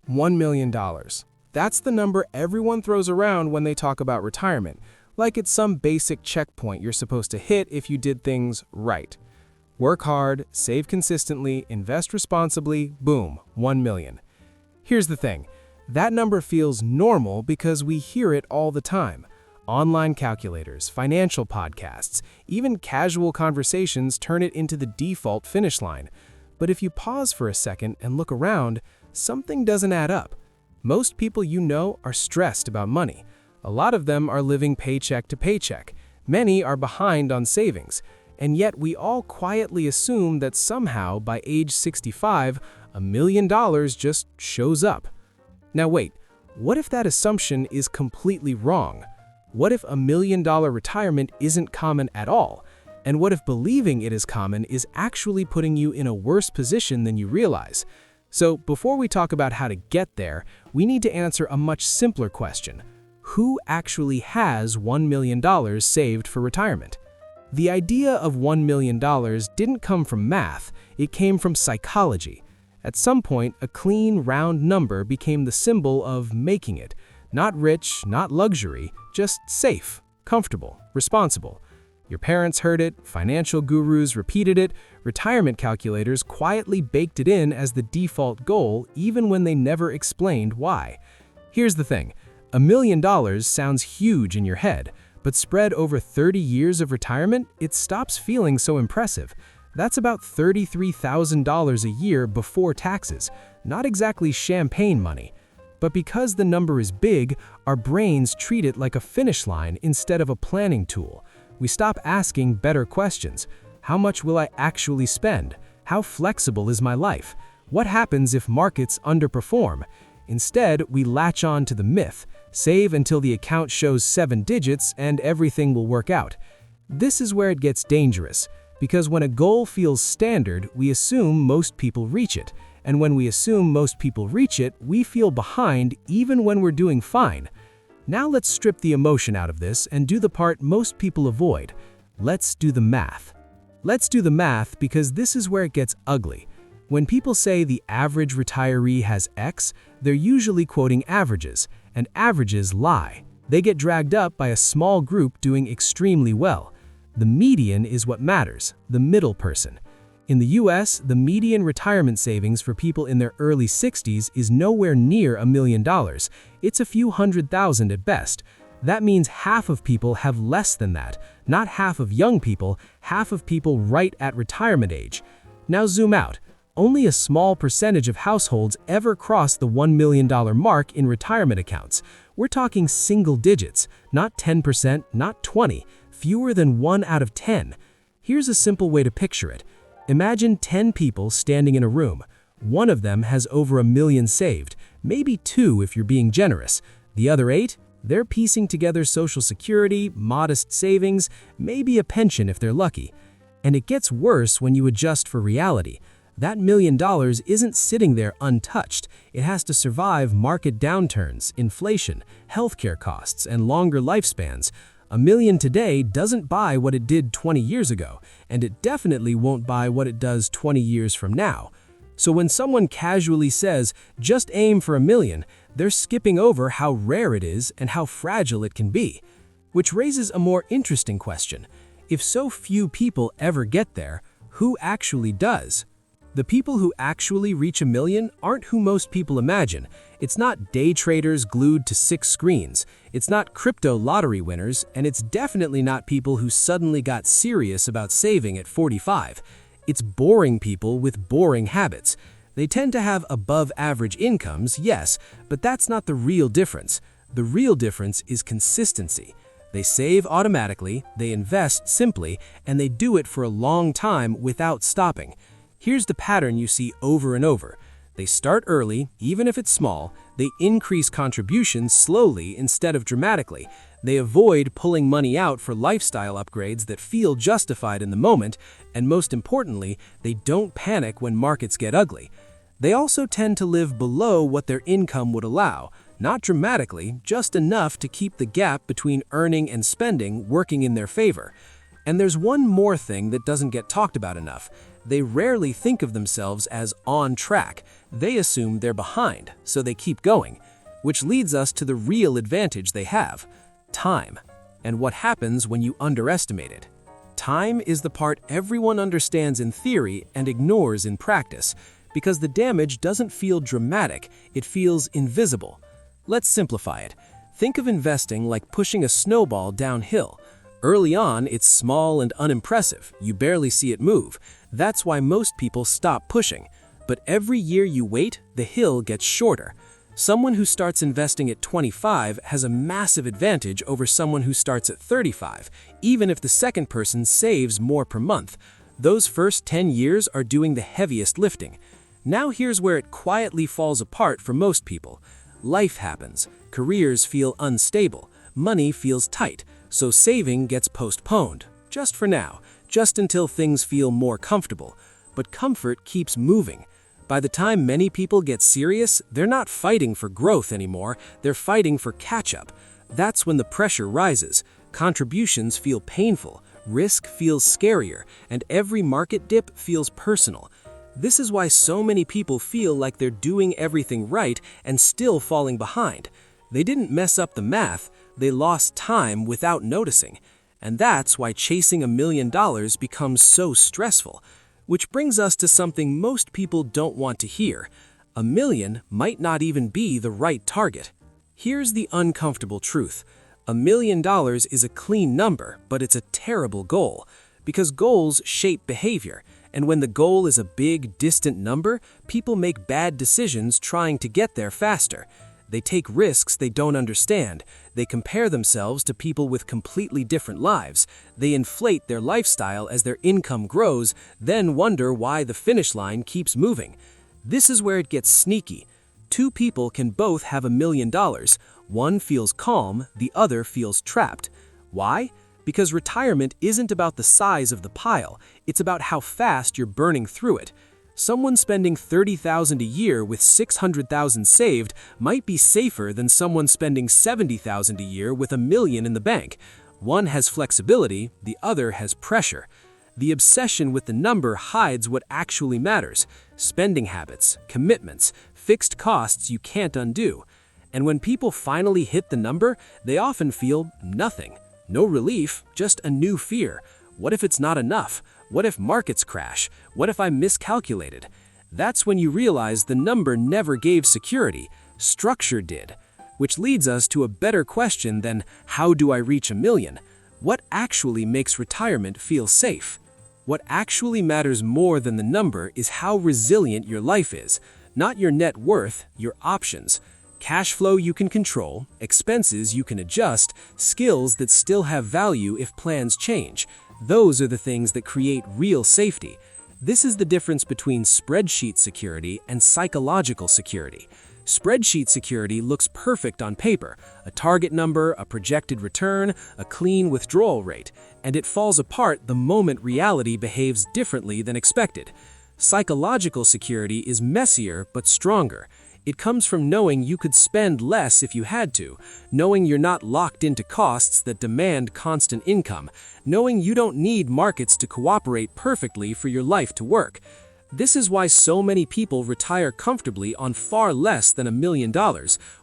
$1 million. That's the number everyone throws around when they talk about retirement, like it's some basic checkpoint you're supposed to hit if you did things right. Work hard, save consistently, invest responsibly, boom, 1 million. Here's the thing, that number feels normal because we hear it all the time. Online calculators, financial podcasts, even casual conversations turn it into the default finish line. But if you pause for a second and look around, something doesn't add up. Most people you know are stressed about money. A lot of them are living paycheck to paycheck. Many are behind on savings. And yet we all quietly assume that somehow by age 65, $1 million just shows up. Now wait, what if that assumption is completely wrong? What if $1 million retirement isn't common at all? And what if believing it is common is actually putting you in a worse position than you realize? So before we talk about how to get there, we need to answer a much simpler question. Who actually has $1 million saved for retirement? The idea of $1 million didn't come from math, it came from psychology. At some point, a clean, round number became the symbol of making it. Not rich, not luxury, just safe, comfortable, responsible. Your parents heard it, financial gurus repeated it, retirement calculators quietly baked it in as the default goal even when they never explained why. Here's the thing, $1 million sounds huge in your head, but spread over 30 years of retirement, it stops feeling so impressive. That's about $33,000 a year before taxes, not exactly champagne money. But because the number is big, our brains treat it like a finish line instead of a planning tool. We stop asking better questions. How much will I actually spend? How flexible is my life? What happens if markets underperform? Instead, we latch on to the myth, save until the account shows 7 digits and everything will work out. This is where it gets dangerous, because when a goal feels standard, we assume most people reach it. And when we assume most people reach it, we feel behind even when we're doing fine. Now let's strip the emotion out of this and do the part most people avoid. Let's do the math. Let's do the math because this is where it gets ugly. When people say the average retiree has X, they're usually quoting averages, and averages lie. They get dragged up by a small group doing extremely well. The median is what matters, the middle person. In the US, the median retirement savings for people in their early 60s is nowhere near $1 million. It's a few $100,000 at best. That means half of people have less than that. Not half of young people, half of people right at retirement age. Now zoom out. Only a small percentage of households ever cross the $1 million mark in retirement accounts. We're talking single digits, not 10%, not 20, fewer than 1 out of 10. Here's a simple way to picture it. Imagine 10 people standing in a room. One of them has over $1 million saved, maybe 2 if you're being generous. The other 8, they're piecing together Social Security, modest savings, maybe a pension if they're lucky. And it gets worse when you adjust for reality. That $1 million isn't sitting there untouched. It has to survive market downturns, inflation, healthcare costs, and longer lifespans. $1 million today doesn't buy what it did 20 years ago, and it definitely won't buy what it does 20 years from now. So when someone casually says, just aim for $1 million, they're skipping over how rare it is and how fragile it can be. Which raises a more interesting question. If so few people ever get there, who actually does? The people who actually reach $1 million aren't who most people imagine. It's not day traders glued to 6 screens. It's not crypto lottery winners, and it's definitely not people who suddenly got serious about saving at 45. It's boring people with boring habits. They tend to have above-average incomes, yes, but that's not the real difference. The real difference is consistency. They save automatically, they invest simply, and they do it for a long time without stopping. Here's the pattern you see over and over. They start early, even if it's small. They increase contributions slowly instead of dramatically. They avoid pulling money out for lifestyle upgrades that feel justified in the moment. And most importantly, they don't panic when markets get ugly. They also tend to live below what their income would allow. Not dramatically, just enough to keep the gap between earning and spending working in their favor. And there's one more thing that doesn't get talked about enough. They rarely think of themselves as on track. They assume they're behind, so they keep going, which leads us to the real advantage they have: time. And what happens when you underestimate it? Time is the part everyone understands in theory and ignores in practice, because the damage doesn't feel dramatic, it feels invisible. Let's simplify it. Think of investing like pushing a snowball downhill. Early on, it's small and unimpressive. You barely see it move. That's why most people stop pushing. But every year you wait, the hill gets shorter. Someone who starts investing at 25 has a massive advantage over someone who starts at 35, even if the second person saves more per month. Those first 10 years are doing the heaviest lifting. Now here's where it quietly falls apart for most people. Life happens. Careers feel unstable. Money feels tight. So saving gets postponed. Just for now. Just until things feel more comfortable. But comfort keeps moving. By the time many people get serious, they're not fighting for growth anymore, they're fighting for catch-up. That's when the pressure rises. Contributions feel painful, risk feels scarier, and every market dip feels personal. This is why so many people feel like they're doing everything right and still falling behind. They didn't mess up the math, they lost time without noticing. And that's why chasing $1 million becomes so stressful. Which brings us to something most people don't want to hear. $1 million might not even be the right target. Here's the uncomfortable truth. $1 million is a clean number, but it's a terrible goal. Because goals shape behavior, and when the goal is a big, distant number, people make bad decisions trying to get there faster. They take risks they don't understand. They compare themselves to people with completely different lives. They inflate their lifestyle as their income grows, then wonder why the finish line keeps moving. This is where it gets sneaky. Two people can both have $1 million. One feels calm, the other feels trapped. Why? Because retirement isn't about the size of the pile, it's about how fast you're burning through it. Someone spending $30,000 a year with $600,000 saved might be safer than someone spending $70,000 a year with $1 million in the bank. One has flexibility, the other has pressure. The obsession with the number hides what actually matters: spending habits, commitments, fixed costs you can't undo. And when people finally hit the number, they often feel nothing. No relief, just a new fear. What if it's not enough? What if markets crash? What if I miscalculated? That's when you realize the number never gave security, structure did. Which leads us to a better question than how do I reach $1 million? What actually makes retirement feel safe? What actually matters more than the number is how resilient your life is, not your net worth, your options. Cash flow you can control, expenses you can adjust, skills that still have value if plans change. Those are the things that create real safety. This is the difference between spreadsheet security and psychological security. Spreadsheet security looks perfect on paper: a target number, a projected return, a clean withdrawal rate, and it falls apart the moment reality behaves differently than expected. Psychological security is messier but stronger. It comes from knowing you could spend less if you had to, knowing you're not locked into costs that demand constant income, knowing you don't need markets to cooperate perfectly for your life to work. This is why so many people retire comfortably on far less than $1 million,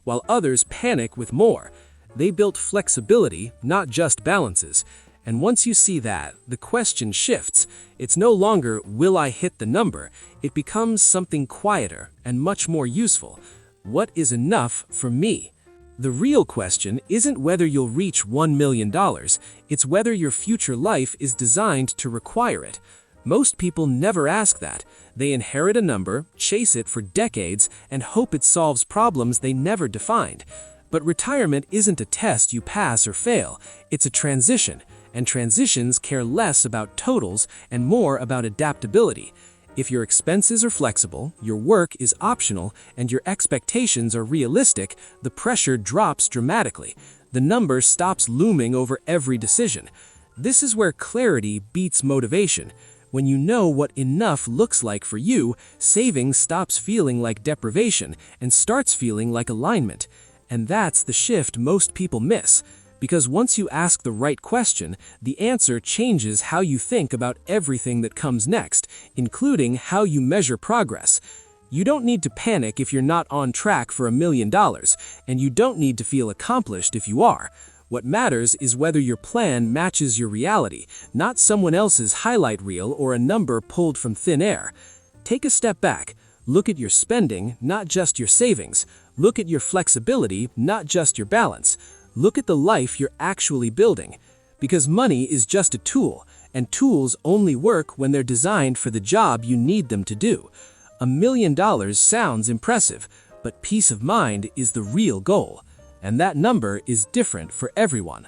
while others panic with more. They built flexibility, not just balances. And once you see that, the question shifts. It's no longer, will I hit the number? It becomes something quieter and much more useful. What is enough for me? The real question isn't whether you'll reach $1 million, it's whether your future life is designed to require it. Most people never ask that. They inherit a number, chase it for decades, and hope it solves problems they never defined. But retirement isn't a test you pass or fail, it's a transition. And transitions care less about totals and more about adaptability. If your expenses are flexible, your work is optional, and your expectations are realistic, the pressure drops dramatically. The number stops looming over every decision. This is where clarity beats motivation. When you know what enough looks like for you, saving stops feeling like deprivation and starts feeling like alignment. And that's the shift most people miss. Because once you ask the right question, the answer changes how you think about everything that comes next, including how you measure progress. You don't need to panic if you're not on track for $1 million, and you don't need to feel accomplished if you are. What matters is whether your plan matches your reality, not someone else's highlight reel or a number pulled from thin air. Take a step back. Look at your spending, not just your savings. Look at your flexibility, not just your balance. Look at the life you're actually building. Because money is just a tool, and tools only work when they're designed for the job you need them to do. $1 million sounds impressive, but peace of mind is the real goal. And that number is different for everyone.